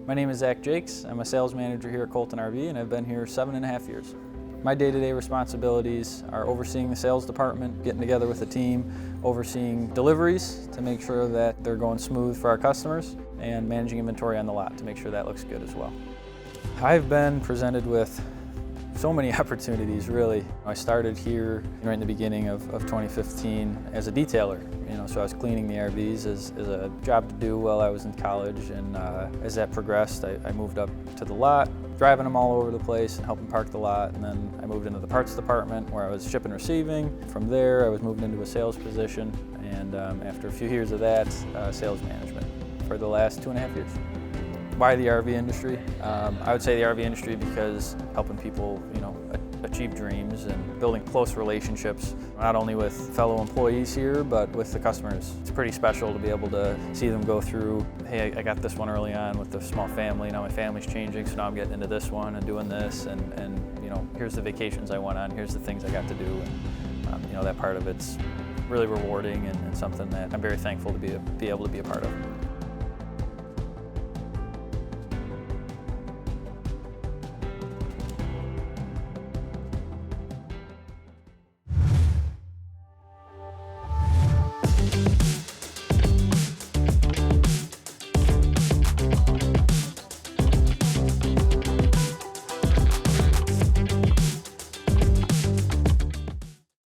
My name is Zach Jakes. I'm a sales manager here at Colton RV and I've been here 7.5 years. My day-to-day responsibilities are overseeing the sales department, getting together with the team, overseeing deliveries to make sure that they're going smooth for our customers, and managing inventory on the lot to make sure that looks good as well. I've been presented with so many opportunities, really. I started here right in the beginning of 2015 as a detailer. So I was cleaning the RVs as a job to do while I was in college, and as that progressed, I moved up to the lot, driving them all over the place and helping park the lot, and then I moved into the parts department where I was shipping and receiving. From there, I was moved into a sales position, and after a few years of that, sales management for the last 2.5 years. Why the RV industry? I would say the RV industry because helping people, achieve dreams and building close relationships, not only with fellow employees here, but with the customers. It's pretty special to be able to see them go through, hey, I got this one early on with the small family, now my family's changing, so now I'm getting into this one and doing this, and here's the vacations I went on, here's the things I got to do, and that part of it's really rewarding and something that I'm very thankful to be able to be a part of.